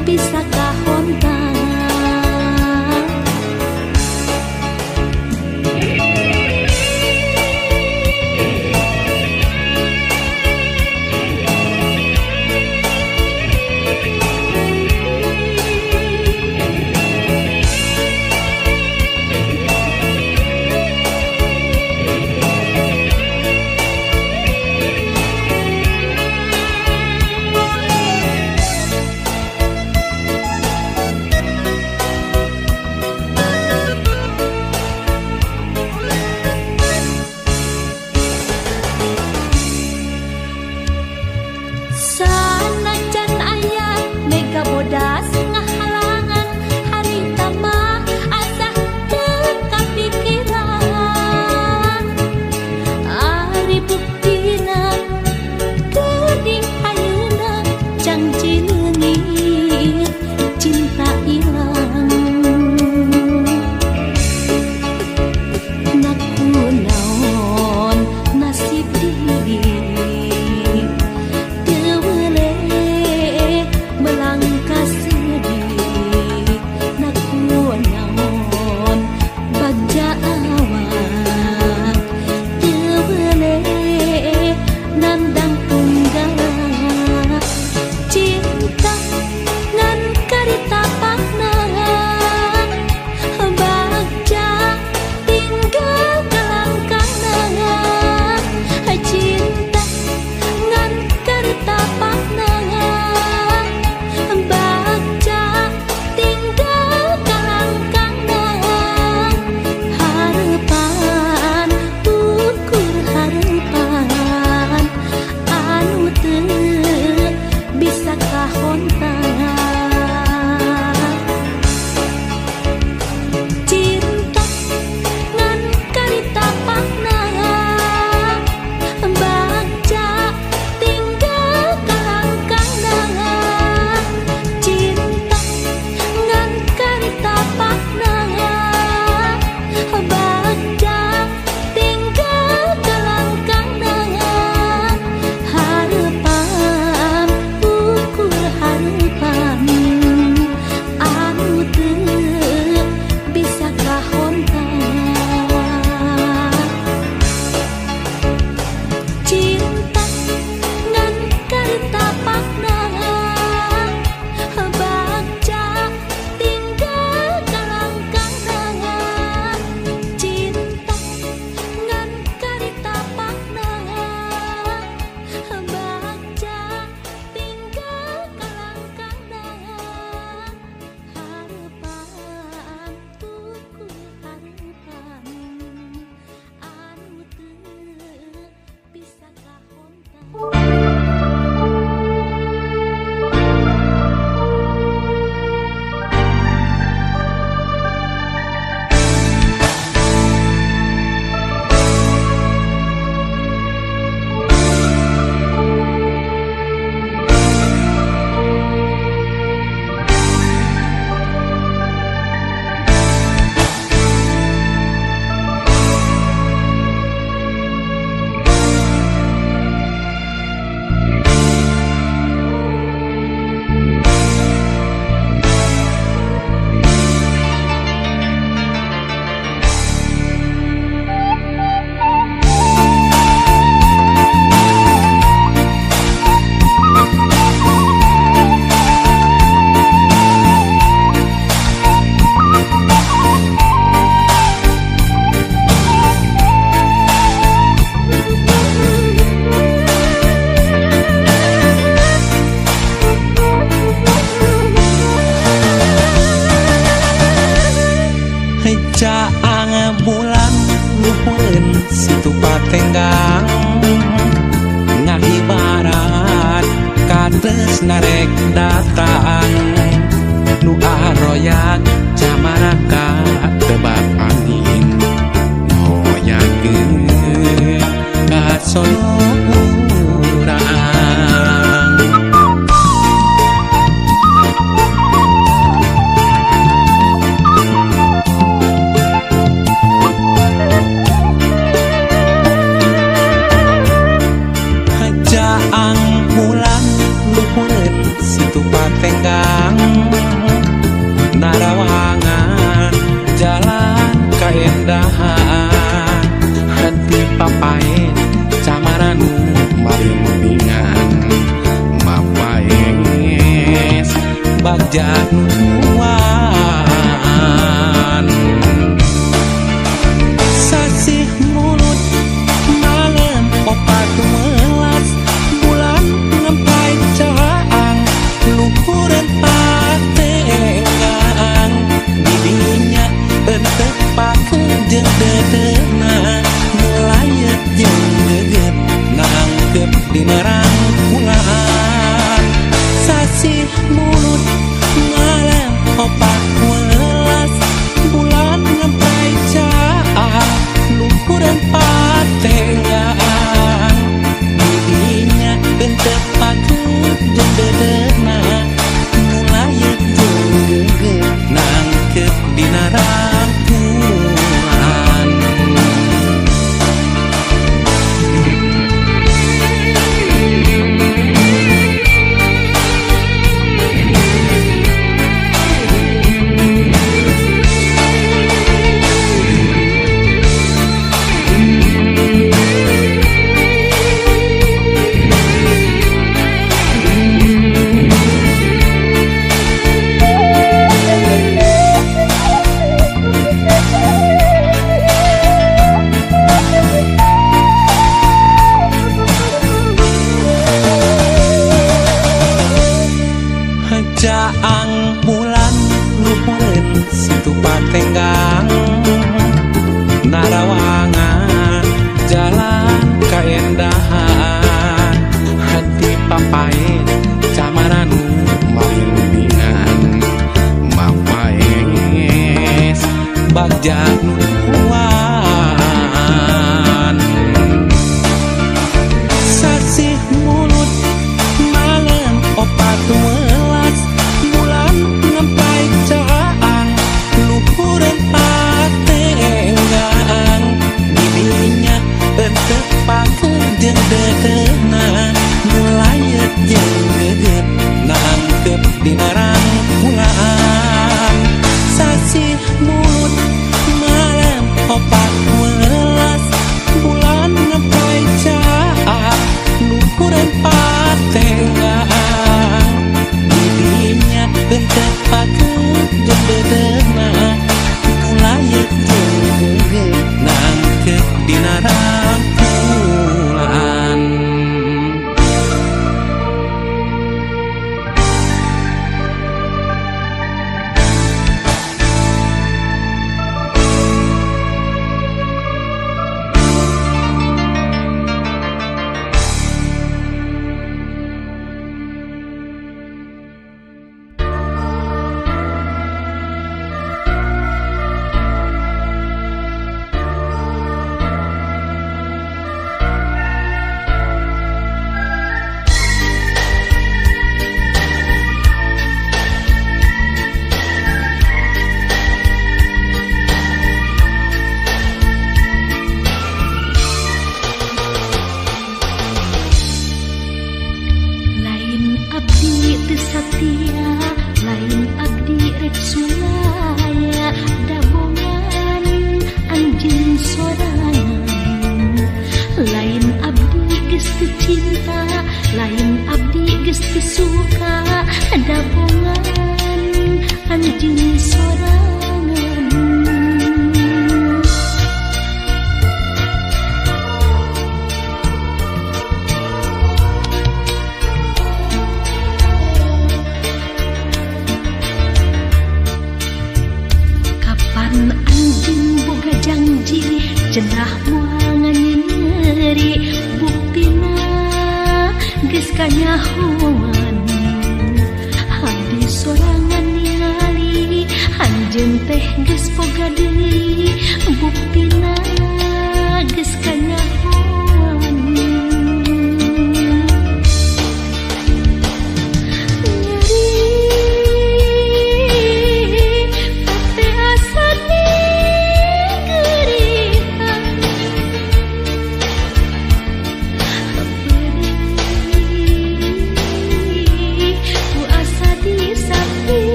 Bisakah narek datang nu aroyak camaraka tebak angin ngoyakeun ka sono urang hajaang bulan luhureun situ patenggang narawangan jalan kaendahan hati papae camaranu bari mendingan mapaes bagja nuan sasih mulut malam opat melas bulan ngempai caang luhureun patenggang didinya teu pake jeung dedeuna melayet jeung geget nangkep dina rangkulan sasih mulut ngalem opat welas bulan ngempai caang luhureun patenggang didinya teu pake jeung dedeuna melayet jeung geget nangkep dina rangkulan jaang bulan luhureun situ patenggang narawangan jalan kaendahan hati papae camaranu bari mendingan mapaes bagja nuan sasih mulut malam opat welas bulan ngempai caang luhureun patenggang didinya teu pake jeung dedeuna melayet jeung geget nangkep dina rangkulan sasih mulut malam opat welas bulan ngempai caang luhureun patenggang didinya teu pake jeung dedeuna melayet jeung geget nangkep dina rangkulan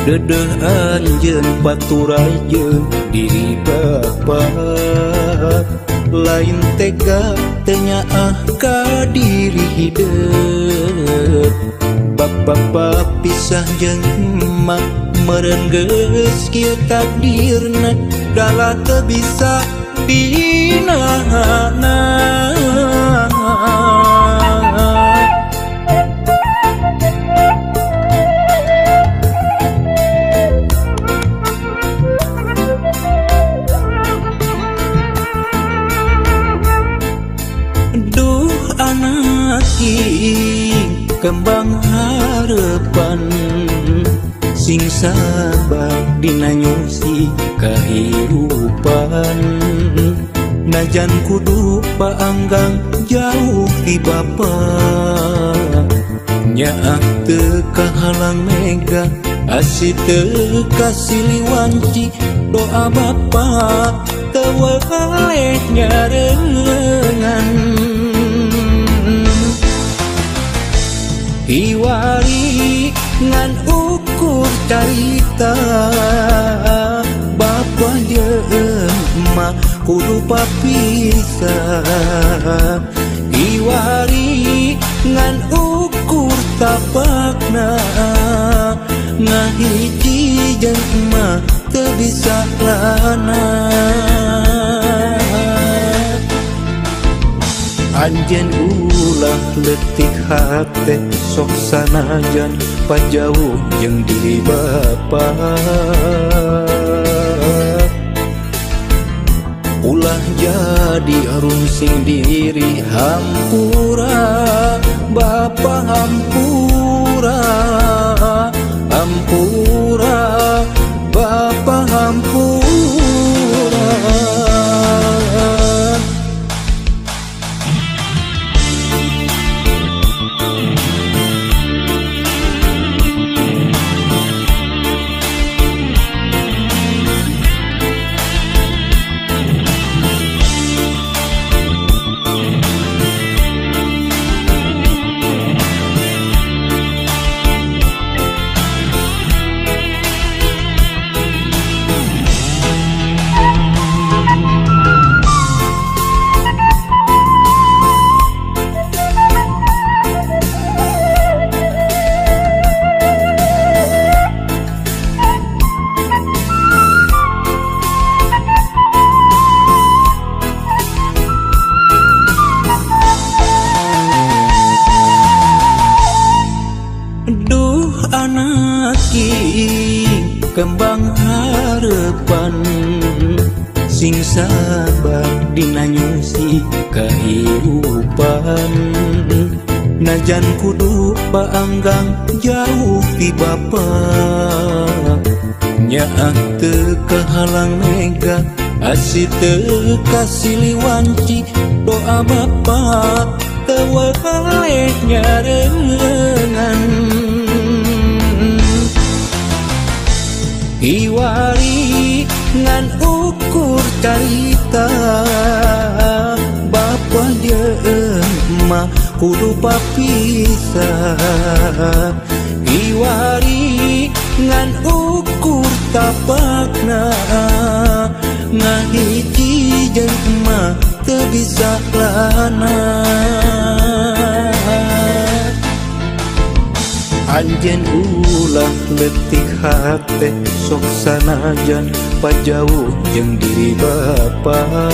dedeh anjeun paturajeun diri bapa lain tega tenyaah ka diri hideuk bapa pisah jeung emak meureun geus kieu takdirna dalah teu bisa dinahanna. Duh anak king kembang harapan sing sabar dina nyusi kahirupan najan kudu paanggang jauh ti bapa nyaah teu kahalang mega asih teu kasiliwanci doa bapa teu waleh nyareungan hiwari ngan ukur carita bapa jeung emak kudu papisah hiwari ngan ukur tapakna ngahiji jeung emak teu bisa lana. Anjeun ulah leutik hate sok sanajan pajauh jeung diri bapa ulah jadi runsing diri hampura bapa hampura hampura bapa hampura. Duh anak king kembang harapan sing sabar dina nyusi kahirupan najan kudu paanggang jauh ti bapa nyaah teu kahalang mega asih teu kasiliwanci doa bapa teu waleh nyareungan hiwari ngan ukur carita bapa jeung emak kudu papisah hiwari ngan ukur tapakna ngahiji jeung emak teu bisa lana. Anjeun ulah leutik hate sok sanajan pajauh jeung diri bapa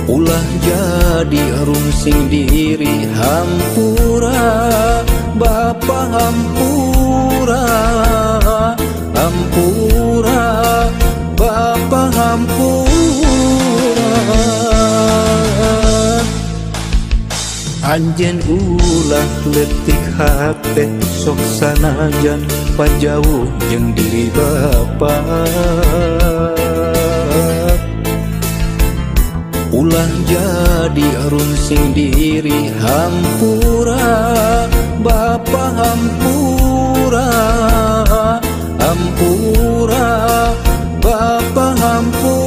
ulah jadi runsing diri hampura bapa hampura hampura bapa hampura. Anjeun ulah leutik hate sok sanajan pajauh jeung diri bapa ulah jadi runsing diri hampura bapa hampura hampura bapa hampura.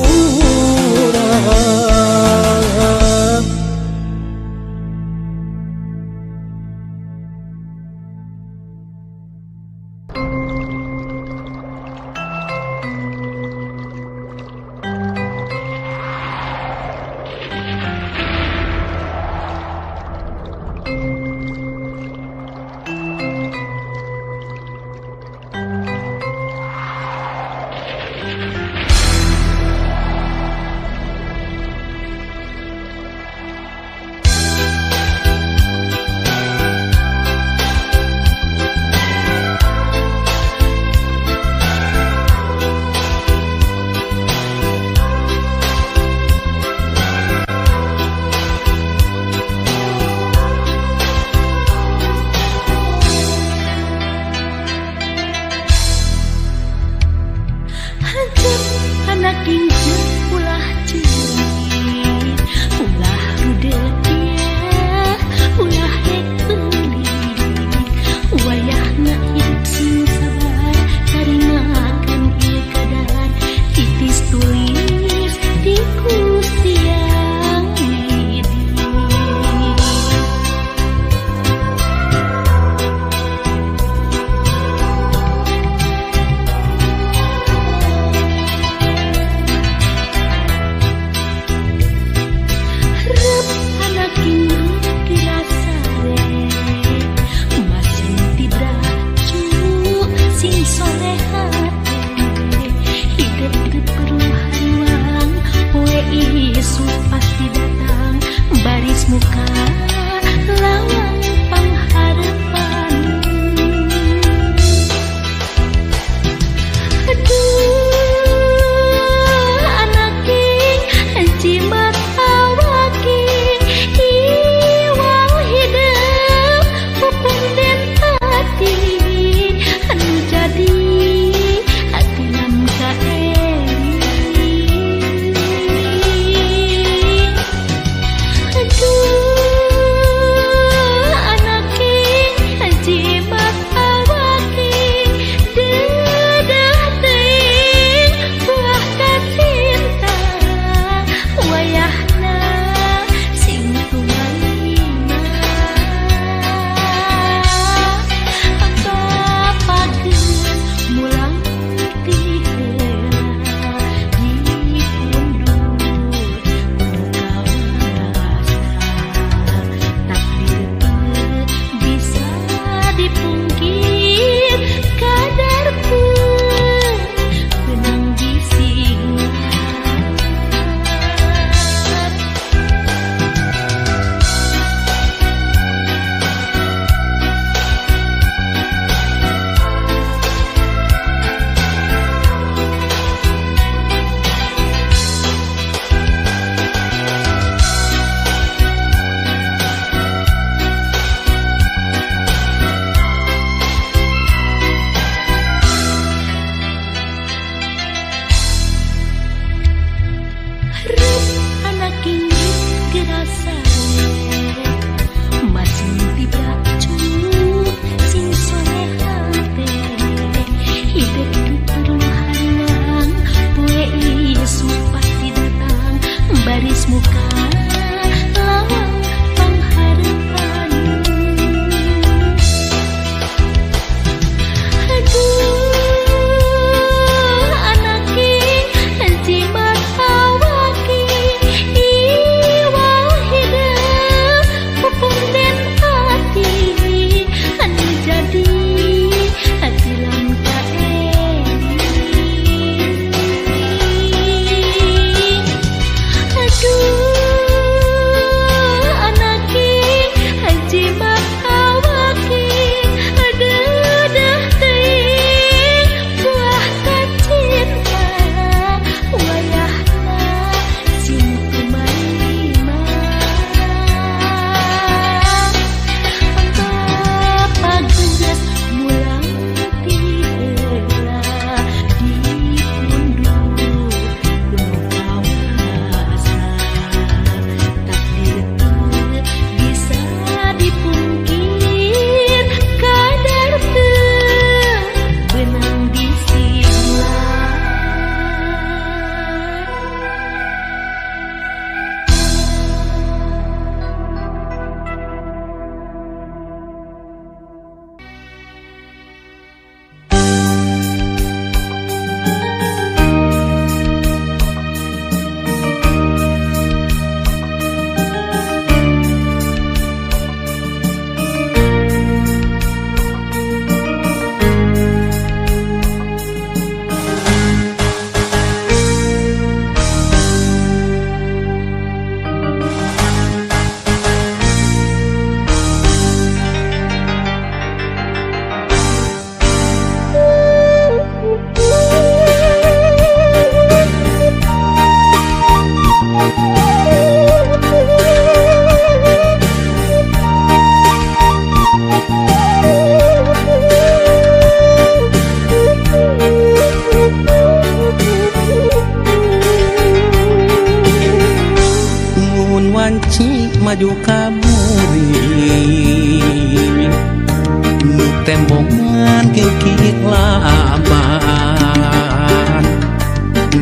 tembongan kekik laban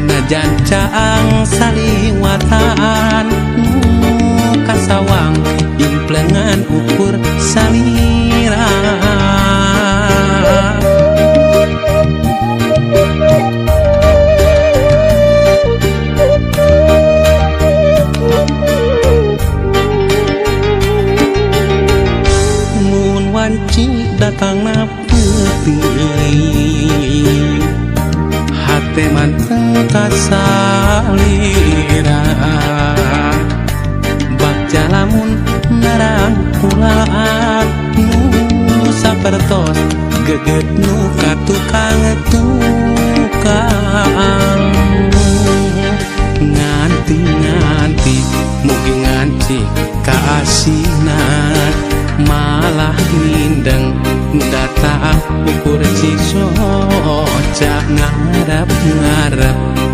najan caang saliwatan kasawang implengan ukur salira mun wanci datang na peuting hate manteng kasalira baca lamun narang ulaan nu sapertos geget nu katukang tukang nganti mugi nganci kaasina malah nindeng data ukur cisoca ngarep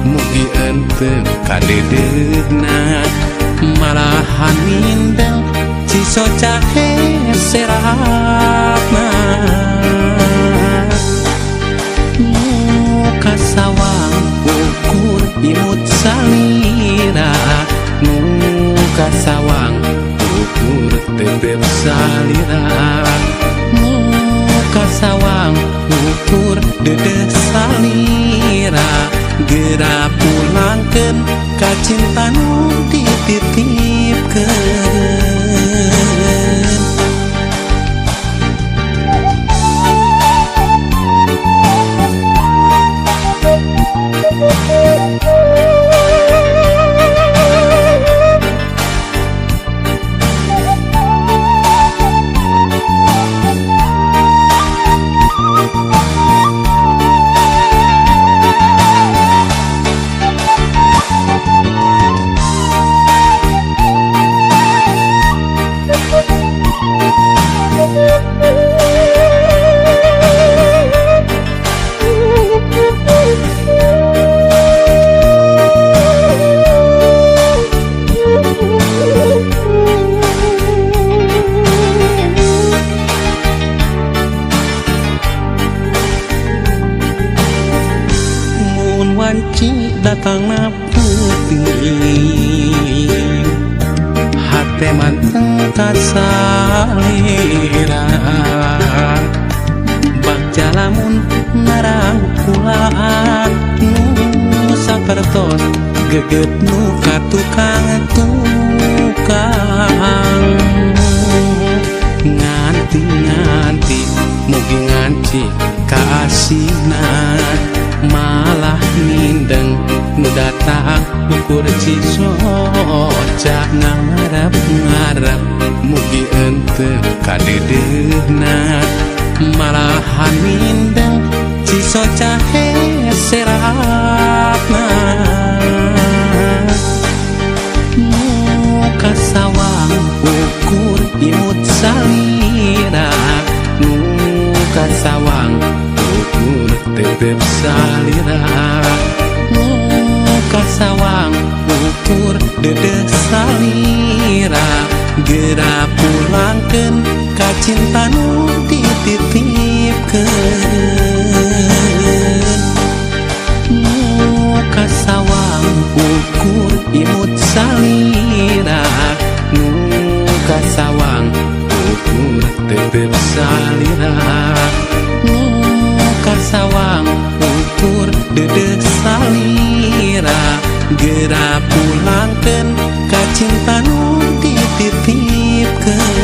mugi ente kadedegna malahan nindeng cisoca seratna kasawang ukur imut salira kasawang ukur tetep salira kasawang ukur dedeh salira gera pulangkeun ka cinta nu dititipkeun wanci datang na peuting hate manteng kasalira baca lamun narang kulaan nu sapertos geget nu katukang nganti mugi nganci kaasina malah nindeng nu datang ukur cisoca ngarep mugi ente kadedegna malahan nindeng cisoca seratna kasawang ukur imut salira kasawang ukur tetep salira kasawang ukur dedeh salira gera pulangkeun ka cinta nu dititipkeun kasawang ukur imut salira kasawang ukur tetep salira kasawang ukur dedeh salira gera pulangkeun ka cinta nu dititipkeun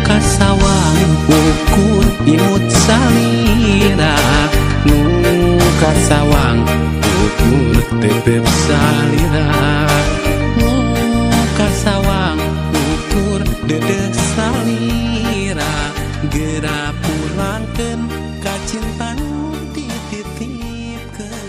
kasawang ukur imut salira kasawang ukur tetep salira kasawang ukur dedeh salira gera pulangkeun ka cinta nu dititipkeun.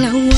lawan